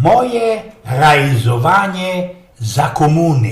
Moje realizowanie za komuny.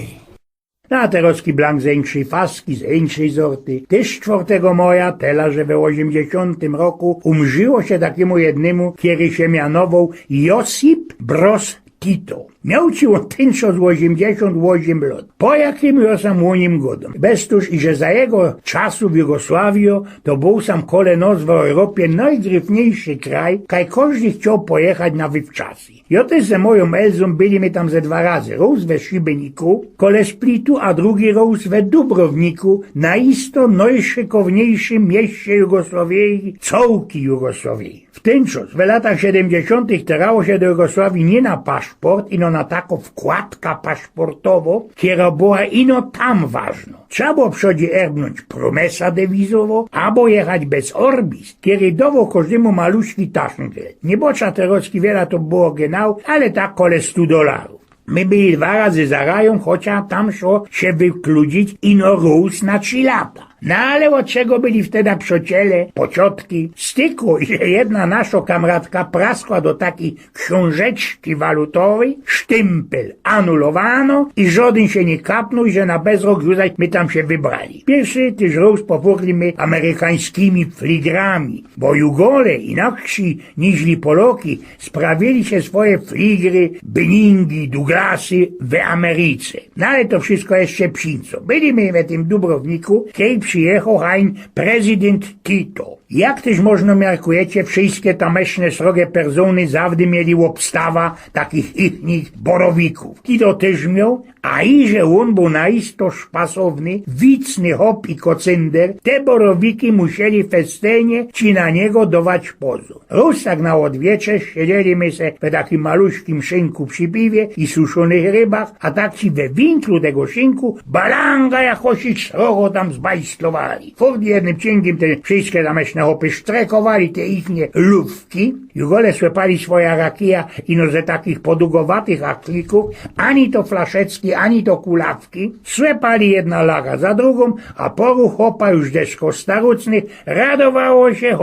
Na terowski blank z większej faski, z większej sorty. Też 4 maja, tela, że we 80 roku umrzyło się takiemu jednemu, który się mianował Josip Broz Tito. Miał ci on tynco z 88 lat. Po jakim ja sam o nim godom. Bez tuż, i że za jego czasu w Jugosławii to był sam koleno w Europie najgryfniejszy kraj, kaj każdy chciał pojechać na wywczasy. Ja też ze moją Elzą byliśmy tam ze 2 razy. Raz we Szybeniku, kole Splitu, a drugi raz we Dubrowniku, na isto najszykowniejszym mieście Jugosławii, cołki Jugosławii. W ten czas, w latach 70. terało się do Jugosławii nie na paszport, ino na taką wkładka paszportowo, która była ino tam ważna. Trzeba było przodzi erbnąć promesa dewizowo, albo jechać bez orbis, który dawał każdemu maluśki taschengeld. Nie bocza terowski wiele to było genau, ale tak kole $100. My byli 2 razy za rają, chociaż tam szło się wykludzić ino róz na 3 lata. No ale od czego byli wtedy przyjaciele, pociotki? Stykło, że jedna nasza kamratka praskła do takiej książeczki walutowej, sztympel anulowano i żaden się nie kapnął, że na bezrok rzucać my tam się wybrali. Pierwszy tyż roz popurliśmy amerykańskimi fligrami, bo Jugole inaksi niźli Poloki sprawili się swoje fligry, Benningi, Douglasy w Ameryce. No ale to wszystko jeszcze psinco. Byliśmy w tym Dubrowniku, kiedy przyjechał hań prezydent Tito. Jak też można miarkujecie, wszystkie tameszne srogie persony zawdy mieli obstawa takich ichnych borowików. Tito też miał, a i że on był naisto szpasowny, wicny hop i kocynder, te borowiki musieli festenie ci na niego dawać pozu. Rustak na odwiecze siedzieliśmy se w takim maluśkim szynku przy piwie i suszonych rybach, a tak ci we winklu tego szynku balanga jakoś i srogo tam zbajstlowali. Ford jednym cięgiem te wszystkie tameszne hopy strekowali te ichnie lufki, Jugole słepali swoja rakija ino ze takich podugowatych aklików, ani to flaszecki, ani to kulawki, słepali jedna laga za drugą, a poru hopa już desko starucnych radowało się,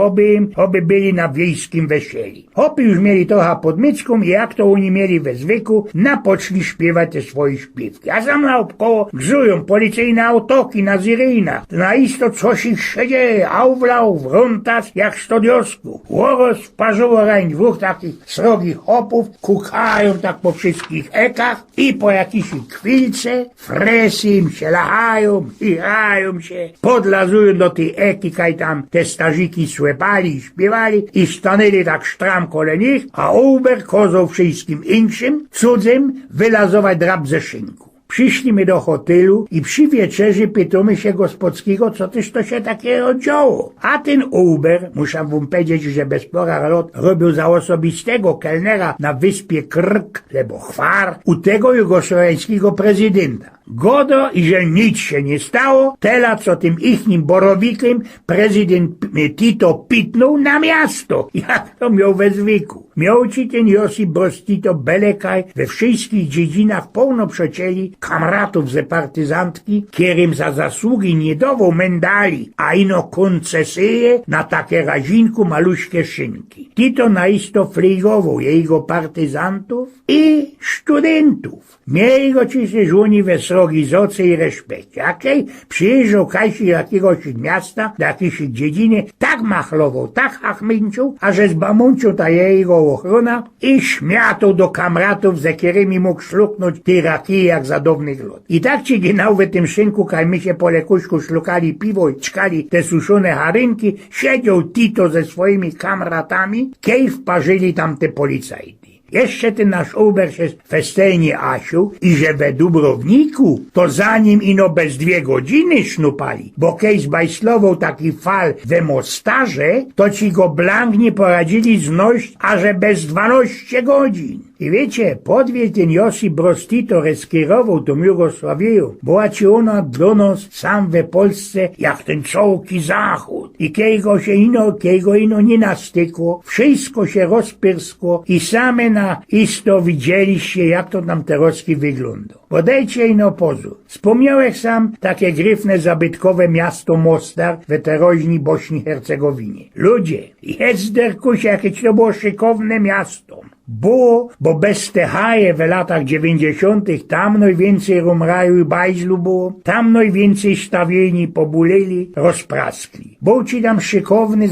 hoby byli na wiejskim wesieli. Hopy już mieli trochę pod mycką i jak to oni mieli we zwyku, napoczli śpiewać te swoje śpiewki. A sam naokoło gzują policyjne autoki na Zyryjnach. Na isto coś ich się dzieje, auflał, wruntas, jak stodiosku. Łoros wparzyło rań 2 takich srogich hopów, kukają tak po wszystkich ekach i po jakiejś chwilce fresy im się lachają i rają się, podlazują do tej eki, kaj tam te starziki słepali i śpiewali i stanęli tak sztram kole nich, a Uber kozał wszystkim inszym, cudzym, wylazować drab ze szynku. Przyszliśmy do hotelu i przy wieczerzy pytamy się gospodskiego, co też to się takiego działo. A ten Uber, muszę wam powiedzieć, że bez pora lot robił za osobistego kelnera na wyspie Krk, lebo Chwar, u tego jugosłowiańskiego prezydenta. Godo i że nic się nie stało, tela co tym ichnim borowikiem prezydent Tito pitnął na miasto, jak to miał we zwyku. Miał ci ten Josip Broz Tito belekaj we wszystkich dziedzinach pełno przecieli kamratów ze partyzantki, którym za zasługi nie dawał mendali, a ino koncesyje na takie razinku maluśkie szynki. Tito naisto fligował jego partyzantów i studentów. Mieli go ci się żoni we srogi zoce i respekcie. A kiedy przyjeżdżał kajsi jakiegoś miasta, do jakiejś dziedziny, tak machlował, tak achmęcił, a że z bamuncią ta jego ochrona i śmiatał do kamratów, ze którymi mógł szluknąć tej rakii jak za dawnych lat. I tak ci ginał w tym szynku, kaj my się po lekuszku szlukali piwo i czkali te suszone harynki, siedział Tito ze swoimi kamratami, kiedy wparzyli tam te policajty. Jeszcze ten nasz Uber się festejnie asił i że we Dubrowniku to za nim ino bez 2 godziny sznupali, bo kiedy zbajslował taki fal we Mostarze, to ci go blank nie poradzili znosić, a że bez 12 godzin. I wiecie, podwie ten Josip Broz Tito reskierował tą Jugosławię, była ci ona do nas sam we Polsce jak ten czołki zachód. I kiego ino nie nastykło, wszystko się rozpyrskło i same na isto widzieliście, jak to tam terowski wygląda. Podejcie ino pozór. Wspomniałeś sam takie gryfne, zabytkowe miasto Mostar w teroźni Bośni Hercegowinie. Ludzie, jest derkusie, jakieś to było szykowne miasto. Było, bo bez te haje w latach 90. tam najwięcej rumraju i bajzlu było, tam najwięcej stawieni pobuleli, rozpraskli. Był ci tam szykowny,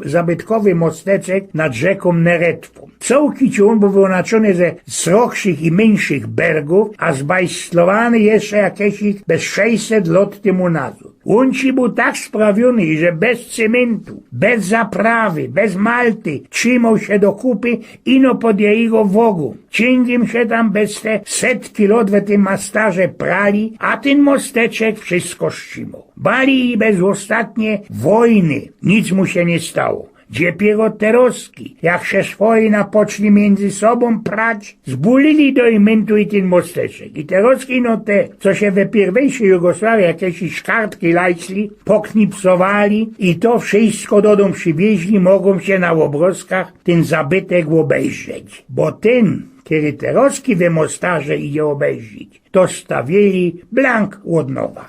zabytkowy mosteczek nad rzeką Neretwą. Całki on był wyznaczony ze srochszych i mniejszych bergów, a zbajslowany jeszcze jakieś bez 600 lat temu nazad. On ci był tak sprawiony, że bez cementu, bez zaprawy, bez malty trzymał się do kupy ino pod jego wogu. Ciągiem się tam bez te setki lot w tym mastarze prali, a ten mosteczek wszystko trzymał. Bali i bez ostatnie wojny nic mu się nie stało. Dopiero teroski, jak się swojna poczli między sobą prać, zbulili do imentu i ten mosteczek. I teroski no te, co się we pierwszej Jugosławii jakieś szkartki lajcli, poknipsowali i to wszystko do domu przywieźli, mogą się na obrozkach ten zabytek obejrzeć. Bo ten, kiedy teroski we mostarze idzie obejrzeć, to stawieli blank od nowa.